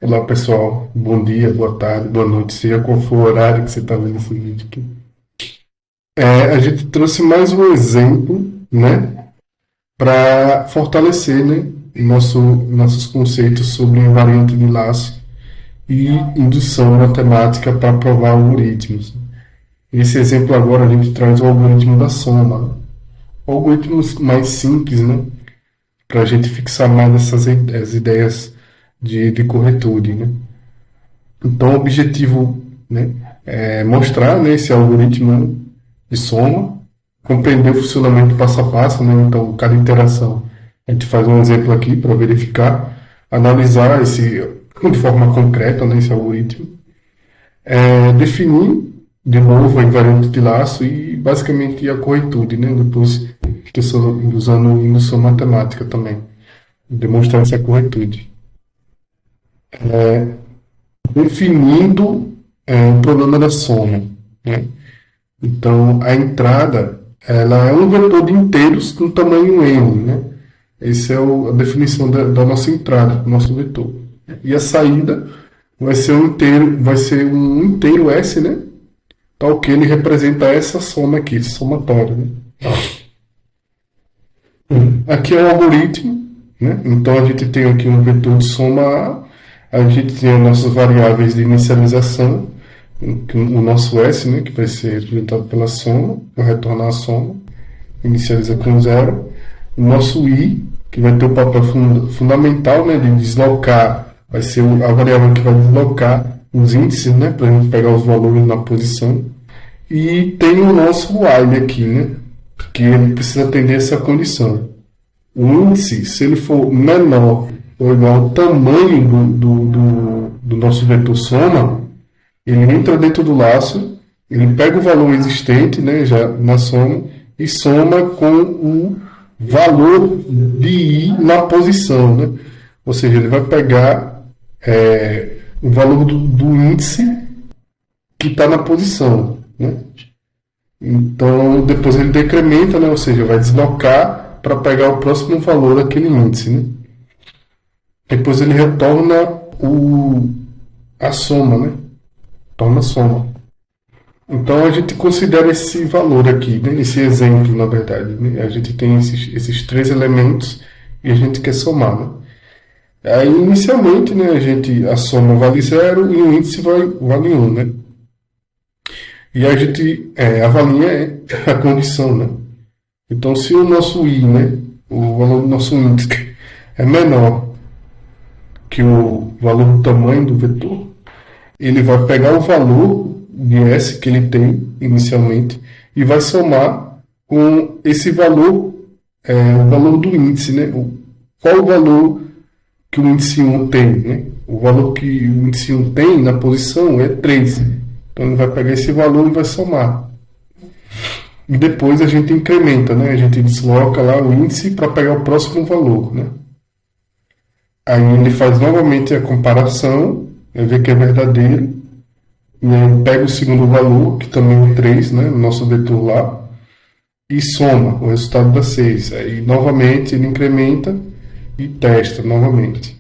Olá pessoal, bom dia, boa tarde, boa noite, seja qual for o horário que você está vendo esse vídeo aqui. A gente trouxe mais um exemplo, né, para fortalecer, né, nossos conceitos sobre invariante de laço e indução matemática para provar algoritmos. Nesse exemplo agora a gente traz o algoritmo da soma, né? Algoritmos mais simples, né, para a gente fixar mais as ideias de corretude, né. Então, o objetivo, né, é mostrar, né, esse algoritmo de soma, compreender o funcionamento passo a passo, né, então, cada interação. A gente faz um exemplo aqui para verificar, analisar de forma concreta, né, esse algoritmo, definir de novo a invariante de laço e basicamente a corretude, né, depois usando indução matemática também, demonstrar essa corretude. Definindo o problema da soma, né? Então, a entrada ela é um vetor de inteiros com tamanho n, né? Essa é a definição da nossa entrada, do nosso vetor. E a saída vai ser um inteiro S, né? Tal que ele representa essa soma aqui, esse somatório, né? Aqui é o algoritmo, né? Então a gente tem aqui um vetor de soma A gente tem as nossas variáveis de inicialização, o nosso S, né, que vai ser representado pela soma, vai retornar a soma, inicializa com zero. O nosso I, que vai ter o papel fundamental, né, de deslocar, vai ser a variável que vai deslocar os índices, né, para a gente pegar os valores na posição. E tem o nosso while aqui, né, que ele precisa atender essa condição. O índice, se ele for menor ou igual ao tamanho do nosso vetor soma, ele entra dentro do laço, ele pega o valor existente, né, já na soma, e soma com o valor de I na posição, né? Ou seja, ele vai pegar o valor do índice que está na posição, né? Então, depois ele decrementa, né? Ou seja, vai deslocar para pegar o próximo valor daquele índice, né? Depois ele retorna a soma, né? Torna a soma. Então a gente considera esse valor aqui, né? Esse exemplo, na verdade, né? A gente tem esses três elementos e a gente quer somar, né? Aí inicialmente, né, a soma vale zero e o índice vale 1, né? E a gente avalia a condição, né? Então se o nosso I, né, o valor do nosso índice é menor que o valor do tamanho do vetor, ele vai pegar o valor de S que ele tem inicialmente e vai somar com esse valor, o valor do índice, né? Qual o valor que o índice 1 tem, né? O valor que o índice 1 tem na posição é 3. Então ele vai pegar esse valor e vai somar. E depois a gente incrementa, né? A gente desloca lá o índice para pegar o próximo valor, né? Aí ele faz novamente a comparação, vê que é verdadeiro, pega o segundo valor, que também é 3, né, no nosso vetor lá, e soma o resultado dá 6. Aí novamente ele incrementa e testa novamente.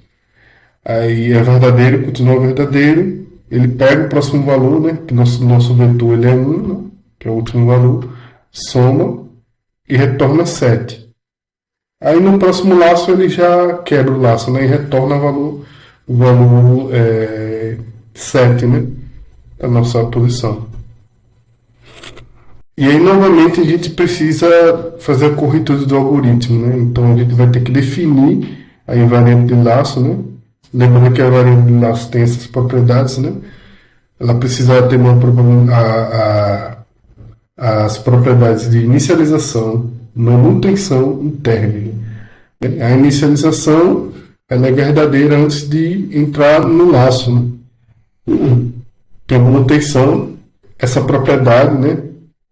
Aí é verdadeiro, continua verdadeiro, ele pega o próximo valor, né, que nosso vetor ele é 1, né, que é o último valor, soma e retorna 7. Aí no próximo laço ele já quebra o laço, né, e retorna o valor 7, né, da nossa posição. E aí novamente a gente precisa fazer a corretude do algoritmo, né? Então a gente vai ter que definir a invariante de laço, né? Lembrando que a invariante de laço tem essas propriedades, né? Ela precisa ter as propriedades de inicialização, manutenção e término. A inicialização ela é verdadeira antes de entrar no laço, né? Tem a manutenção, essa propriedade, né?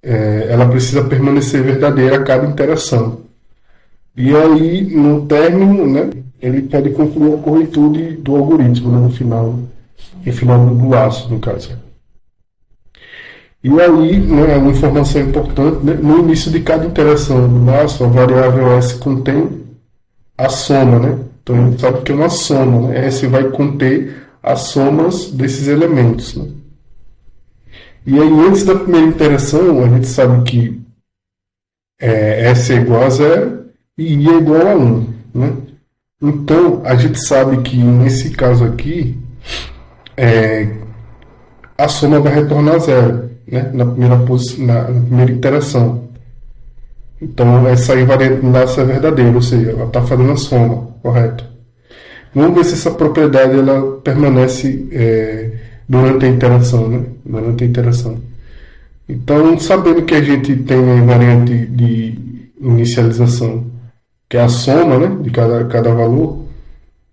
Ela precisa permanecer verdadeira a cada interação. E aí, no término, né, ele pode concluir a corretude do algoritmo, né, no final do laço, no caso. E aí, né, uma informação importante, né, no início de cada interação do laço, a variável S contém a soma, né? Então a gente sabe que é uma soma, né? S vai conter as somas desses elementos, né? E aí, antes da primeira interação, a gente sabe que S é igual a zero e I é igual a 1, né? Então, a gente sabe que nesse caso aqui, a soma vai retornar zero, né? Na primeira interação. Então, essa invariante laço é verdadeira, ou seja, ela está fazendo a soma, correto? Vamos ver se essa propriedade ela permanece durante a interação, né? Durante a interação. Então, sabendo que a gente tem a invariante de inicialização, que é a soma, né, de cada valor,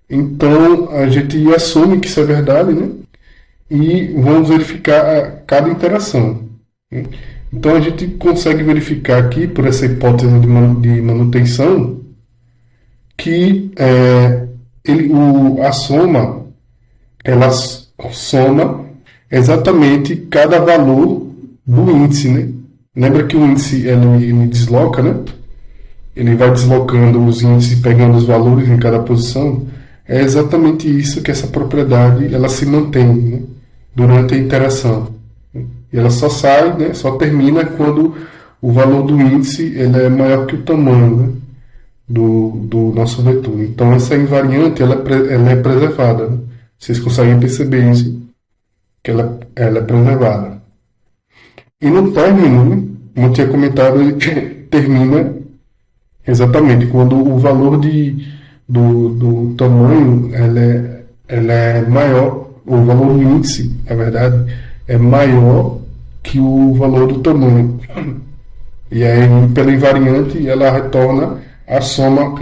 então a gente assume que isso é verdade, né? E vamos verificar cada interação, né? Então a gente consegue verificar aqui, por essa hipótese de manutenção, que a soma ela soma exatamente cada valor do índice, né? Lembra que o índice ele desloca, né? Ele vai deslocando os índices, pegando os valores em cada posição. É exatamente isso que essa propriedade ela se mantém, né? Durante a interação. E ela só sai, né? Só termina quando o valor do índice ele é maior que o tamanho, né? do nosso vetor. Então essa invariante ela é preservada, né? Vocês conseguem perceber isso, que ela é preservada. E no término, né, como eu tinha comentado, ele termina exatamente quando o valor do tamanho ela é maior, o valor do índice, na verdade, é maior que o valor do tamanho. E aí, pela invariante, ela retorna a soma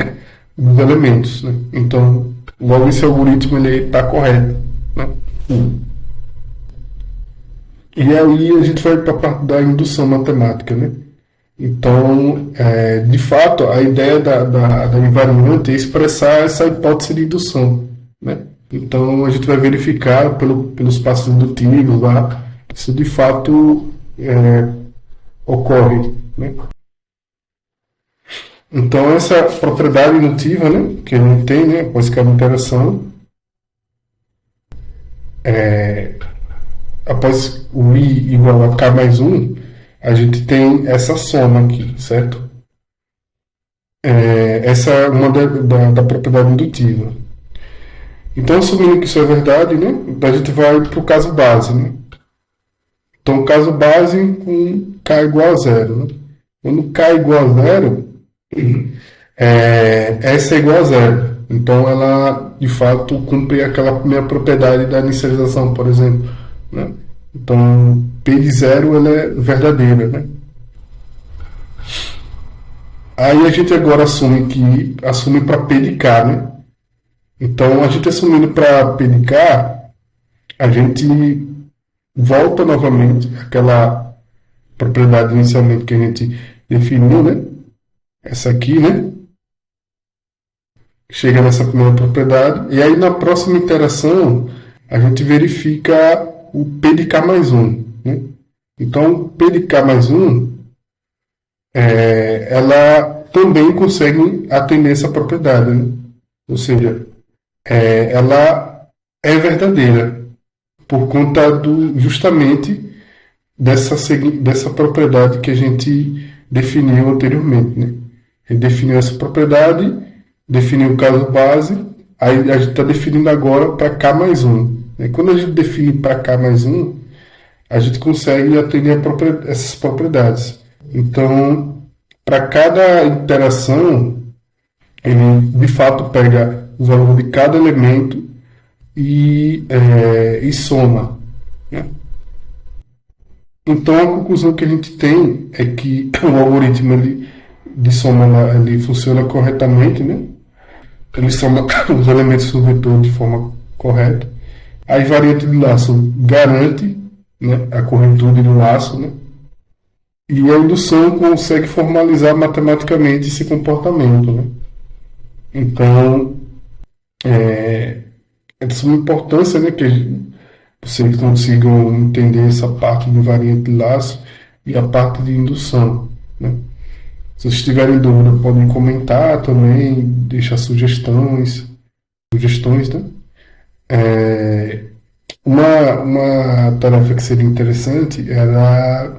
dos elementos, né? Então, logo esse algoritmo está correto, né? E aí a gente vai para a parte da indução matemática, né? Então, de fato, a ideia da invariante é expressar essa hipótese de indução, né? Então, a gente vai verificar pelos passos indutivos lá, isso de fato ocorre, né? Então, essa propriedade indutiva, né, que a gente tem, né, após cada interação, após o I igual a K mais 1, a gente tem essa soma aqui, certo? Essa é uma da propriedade indutiva. Então, assumindo que isso é verdade, né, a gente vai para o caso base, né? Então, caso base com K igual a zero, né? Quando K igual a zero, S é igual a zero. Então, ela, de fato, cumpre aquela primeira propriedade da inicialização, por exemplo, né? Então, P de zero ela é verdadeira, né? Aí a gente agora assume para P de K, né? Então, a gente assumindo para P de K, a gente volta novamente àquela propriedade inicialmente que a gente definiu, né? Essa aqui, né? Chega nessa primeira propriedade. E aí, na próxima interação, a gente verifica o P de K mais 1, né? Então, P de K mais 1, ela também consegue atender essa propriedade, né? Ou seja, ela é verdadeira por conta justamente dessa propriedade que a gente definiu anteriormente, né? A gente definiu essa propriedade, definiu o caso base, aí a gente está definindo agora para K mais 1. E quando a gente define para K mais 1, a gente consegue atender essas propriedades. Então, para cada interação, ele de fato pega o valor de cada elemento e soma, né? Então, a conclusão que a gente tem é que o algoritmo de soma ele funciona corretamente, né? Ele soma os elementos do vetor de forma correta. A invariante de laço garante, né, a corretude do laço, né? E a indução consegue formalizar matematicamente esse comportamento, né? Então, é de suma importância, né, que vocês consigam entender essa parte de invariante de laço e a parte de indução, né? Se vocês tiverem dúvida, podem comentar também, deixar sugestões, né? Uma tarefa que seria interessante era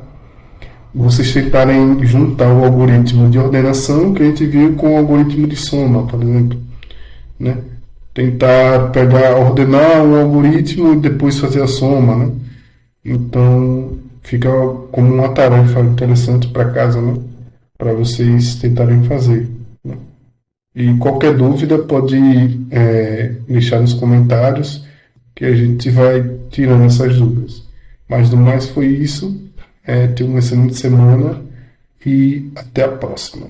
vocês tentarem juntar o algoritmo de ordenação que a gente viu com o algoritmo de soma, por exemplo, né? Tentar pegar, ordenar um algoritmo e depois fazer a soma, né? Então, fica como uma tarefa interessante para casa, né? Para vocês tentarem fazer, né? E qualquer dúvida pode deixar nos comentários que a gente vai tirando essas dúvidas. Mas no mais foi isso. Tenha uma excelente semana e até a próxima.